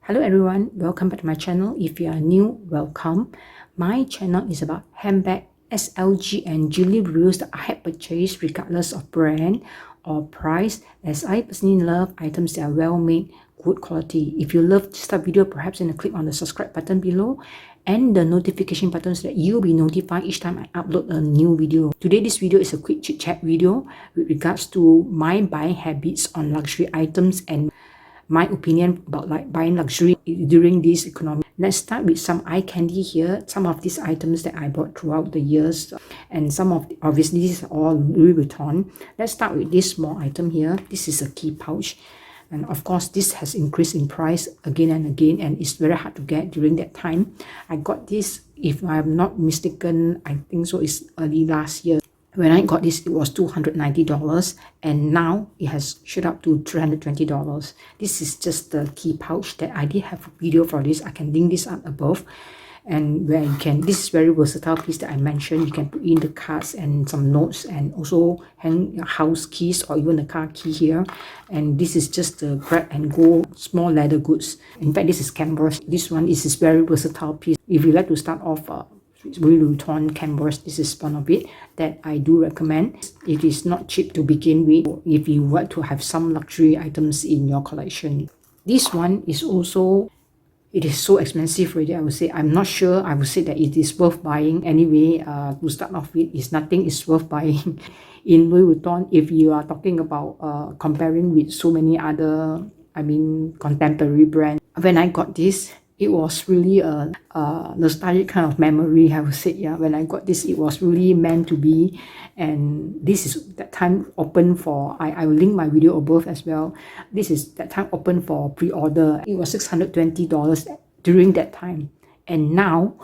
Hello everyone, welcome back to my channel. If you are new, welcome. My channel is about handbag, SLG and jewelry reviews that I have purchased regardless of brand or price, as I personally love items that are well made, good quality. If you love this type of video, perhaps click on the subscribe button below and the notification button so that you'll be notified each time I upload a new video. Today this video is a quick chit chat video with regards to my buying habits on luxury items and my opinion about buying luxury during this economy. Let's start with some eye candy here. Some of these items that I bought throughout the years, and some of obviously these are all Louis Vuitton. Let's start with this small item here. This is a key pouch, and of course this has increased in price again and again, and it's very hard to get during that time. I got this, if I'm not mistaken, I think so, it's early last year. When I got this, it was $290, and now it has shot up to $320. This is just the key pouch that I did have a video for this. I can link this up above, and where you can, this is very versatile piece that I mentioned. You can put in the cards and some notes, and also hang your house keys or even the car key here. And this is just the grab and go small leather goods. In fact, this is canvas. This one is a very versatile piece. If you like to start off Louis Vuitton canvas, this is one of it that I do recommend. It is not cheap to begin with if you want to have some luxury items in your collection. This one is also, it is so expensive already, I would say. I'm not sure. I would say that it is worth buying anyway. To start off with, nothing is worth buying in Louis Vuitton if you are talking about comparing with so many other, contemporary brands. When I got this, it was really a nostalgic kind of memory, I would say. Yeah, when I got this, it was really meant to be. And this is that time open for, I will link my video above as well. This is that time open for pre-order. It was $620 during that time. And now,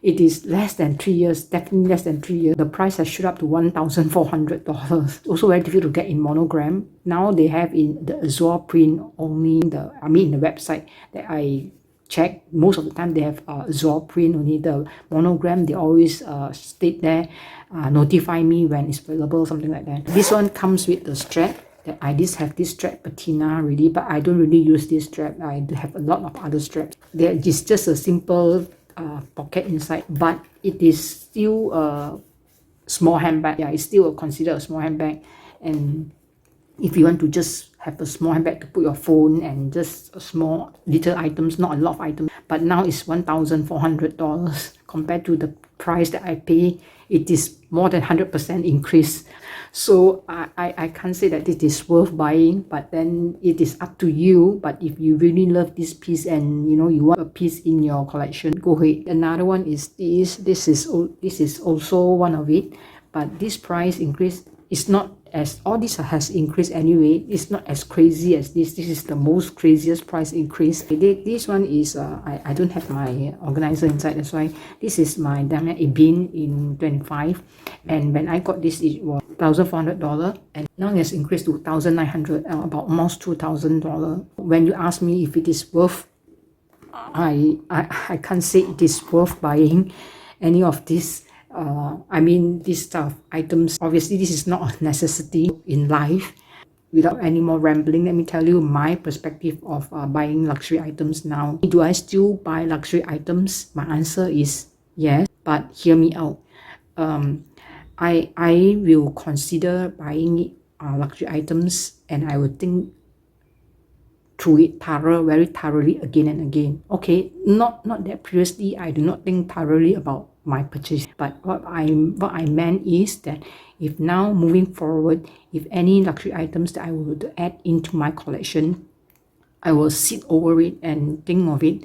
it is less than 3 years, definitely less than 3 years. The price has shot up to $1,400. Also very difficult to get in monogram. Now they have in the Azure print only, in the website that I check. Most of the time they have Azure print only. The monogram, they always state there, notify me when it's available, something like that. This one comes with the strap. That I just have this strap patina really, but I don't really use this strap. I have a lot of other straps. There is just a simple pocket inside, but it is still a small handbag. Yeah, it's still considered a small handbag. And if you want to just have a small handbag to put your phone and just a small little items, not a lot of items, but now it's $1,400 compared to the price that I pay. It is more than 100% increase. So I can't say that it is worth buying, but then it is up to you. But if you really love this piece and you want a piece in your collection, go ahead. Another one is this. This is also one of it, but this price increase is not as, all this has increased anyway. It's not as crazy as this. This is the most craziest price increase. This one is I don't have my organizer inside, that's why this is my Damian Ebene in 25, and when I got this it was $1,400, and now it has increased to $1,900, about almost $2,000. When you ask me if it is worth, I can't say it is worth buying any of this. This stuff items. Obviously this is not a necessity in life. Without any more rambling, let me tell you my perspective of buying luxury items now. Do I still buy luxury items? My answer is yes, but hear me out. I will consider buying luxury items, and I will think through it very thoroughly again and again. Okay, not that previously I do not think thoroughly about my purchase, but what I meant is that if now moving forward, if any luxury items that I would add into my collection, I will sit over it and think of it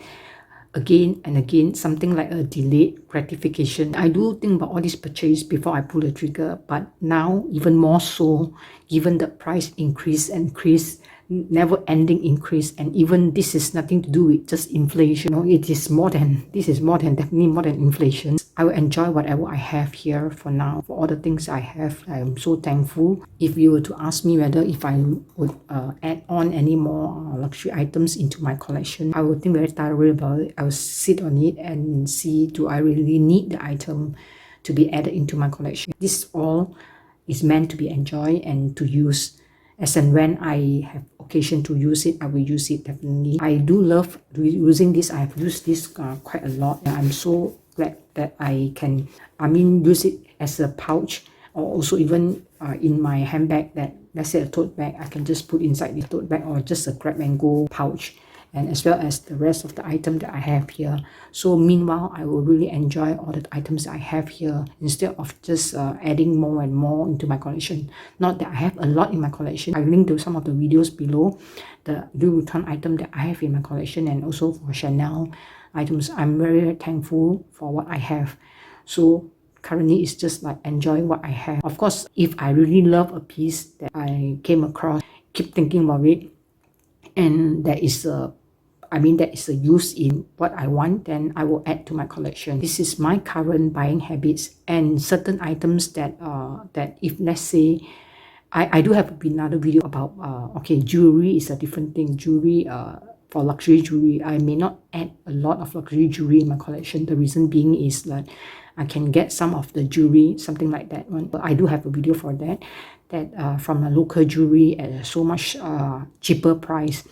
again and again, something like a delayed gratification. I do think about all this purchase before I pull the trigger, but now even more so, given the price increase, never-ending increase, and even this is nothing to do with just inflation. It is more than, this is definitely more than inflation. I will enjoy whatever I have here for now. For all the things I have, I am so thankful. If you were to ask me whether if I would add on any more luxury items into my collection, I would think very thoroughly about it. I will sit on it and see, do I really need the item to be added into my collection? This all is meant to be enjoyed and to use. as and when I have occasion to use it, I will use it definitely. I do love using this. I have used this quite a lot. I'm so glad that I can, use it as a pouch, or also even in my handbag, that let's say a tote bag, I can just put inside the tote bag, or just a grab and go pouch, and as well as the rest of the item that I have here. So meanwhile, I will really enjoy all the items I have here instead of just adding more and more into my collection. Not that I have a lot in my collection. I link to some of the videos below, the Louis Vuitton item that I have in my collection, and also for Chanel items. I'm very thankful for what I have. So currently it's just like enjoying what I have. Of course, if I really love a piece that I came across, keep thinking about it, and there is a use in what I want, then I will add to my collection. This is my current buying habits, and certain items that that if let's say I do have another video about okay, jewelry is a different thing. Jewelry for luxury jewelry, I may not add a lot of luxury jewelry in my collection. The reason being is that I can get some of the jewelry, something like that one. But I do have a video for that, from a local jewelry at so much cheaper price.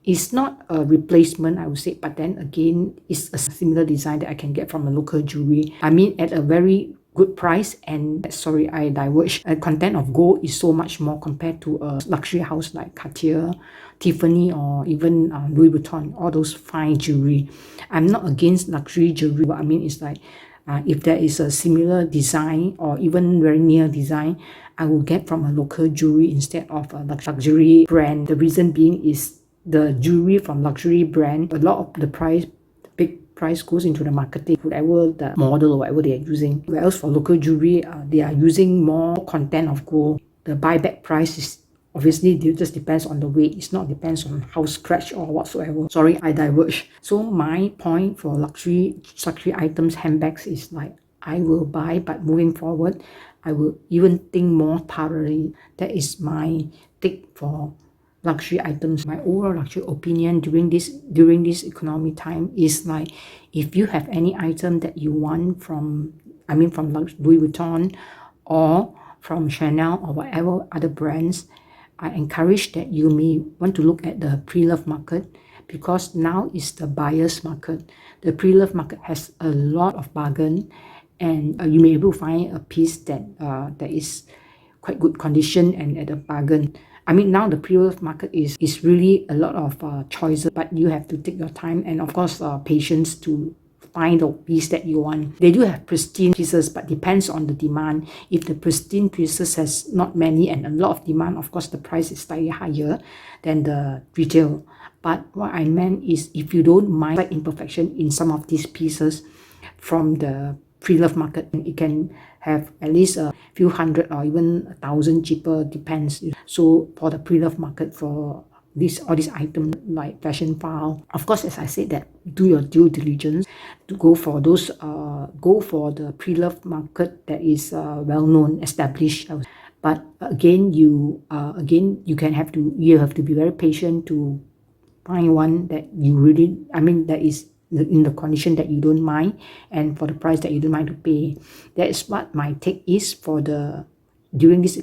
It's not a replacement, I would say, but then again, it's a similar design that I can get from a local jewelry. At a very good price. And sorry, I diverge. The content of gold is so much more compared to a luxury house like Cartier, Tiffany, or even Louis Vuitton, all those fine jewelry. I'm not against luxury jewelry. What I mean is like, if there is a similar design or even very near design, I will get from a local jewelry instead of a luxury brand. The reason being is the jewelry from luxury brand, a lot of the big price goes into the marketing, whatever the model or whatever they are using. Whereas for local jewelry, they are using more content of gold. The buyback price is obviously it just depends on the weight. It's not depends on how scratch or whatsoever. Sorry, I diverge. So my point for luxury items, handbags, is like I will buy, but moving forward, I will even think more thoroughly. That is my take for luxury items. My overall luxury opinion during this economy time is like, if you have any item that you want from Louis Vuitton or from Chanel or whatever other brands, I encourage that you may want to look at the pre-love market, because now is the buyer's market. The pre-love market has a lot of bargain, and you may be able to find a piece that is quite good condition and at a bargain. Now the pre-love market is really a lot of choices, but you have to take your time and of course patience to find the piece that you want. They do have pristine pieces, but depends on the demand. If the pristine pieces has not many and a lot of demand, of course the price is slightly higher than the retail. But what I meant is, if you don't mind slight imperfection in some of these pieces from the pre-love market, it can have at least a few hundred or even 1,000 cheaper, depends. So for the pre-love market, for all these items like fashion file, of course, as I said, that do your due diligence to go for those go for the pre-love market that is well known, established. But again, you have to be very patient to find one that you really, that is in the condition that you don't mind, and for the price that you don't mind to pay. That is what my take is for during this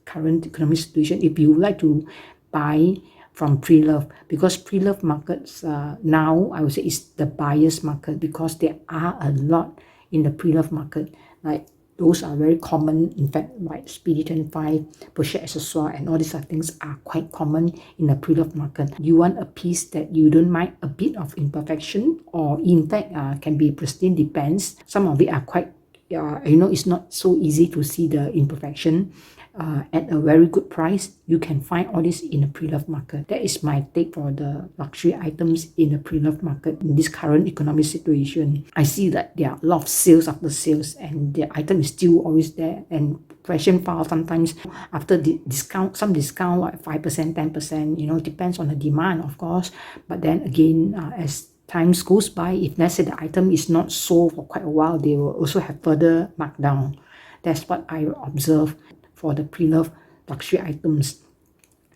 current economic situation. If you would like to buy from pre-love, because pre-love markets now, I would say, is the buyer's market, because there are a lot in the pre-love market. Like those are very common. In fact, like Speedy 25, Pochette accessoire, and all these things are quite common in the pre-love market. You want a piece that you don't mind a bit of imperfection, or in fact can be pristine, depends. Some of it are quite, it's not so easy to see the imperfection. At a very good price, you can find all this in the pre-love market. That is my take for the luxury items in the pre-love market in this current economic situation. I see that there are a lot of sales after sales, and the item is still always there. And fashion file, sometimes after the discount, some discount like 5%, 10%, depends on the demand, of course. But then again, as times goes by, if let's say the item is not sold for quite a while, they will also have further markdown. That's what I observe for the pre-love luxury items.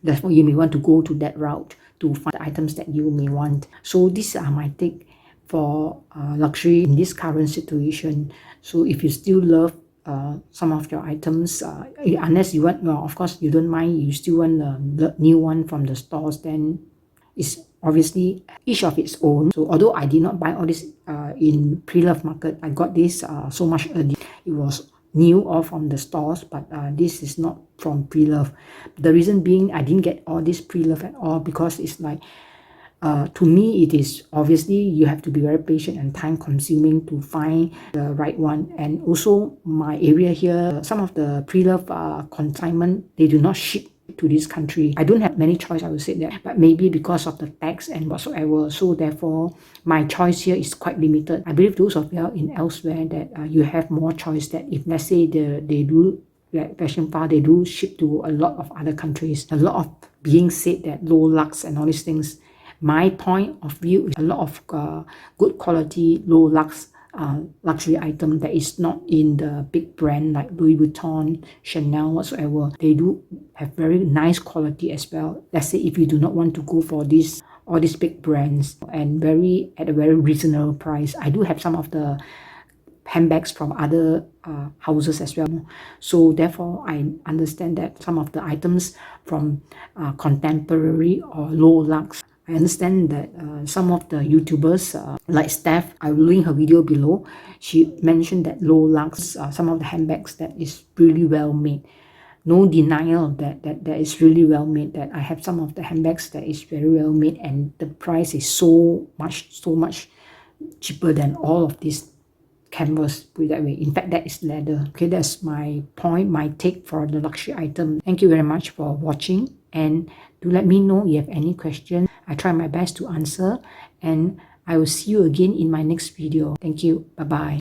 Therefore, you may want to go to that route to find the items that you may want. So these are my take for luxury in this current situation. So if you still love some of your items, unless you want, well, of course you don't mind, you still want the new one from the stores, then it's obviously each of its own. So although I did not buy all this in pre-love market, I got this so much early. It was new or from the stores, but this is not from pre-love. The reason being I didn't get all this pre-love at all, because it's like to me, it is obviously you have to be very patient and time consuming to find the right one. And also my area here, some of the pre-love consignment, they do not ship to this country. I don't have many choice, I would say that, but maybe because of the tax and whatsoever, so therefore my choice here is quite limited. I believe those of you in elsewhere that you have more choice, that if let's say they do, like Fashion Far, they do ship to a lot of other countries. A lot of being said that Low-Luxe and all these things, my point of view is a lot of good quality Low-Luxe luxury item that is not in the big brand like Louis Vuitton, Chanel, whatsoever. They do have very nice quality as well. Let's say if you do not want to go for this all these big brands and at a very reasonable price. I do have some of the handbags from other houses as well. So therefore, I understand that some of the items from contemporary or Low-Luxe, I understand that some of the YouTubers like Steph, I will link her video below. She mentioned that Low-Luxe, some of the handbags that is really well made. No denial that is really well made, that I have some of the handbags that is very well made, and the price is so much cheaper than all of these canvas, put it that way. In fact, that is leather. Okay, that's my point, my take for the luxury item. Thank you very much for watching, and do let me know if you have any questions. I try my best to answer, and I will see you again in my next video. Thank you. Bye-bye.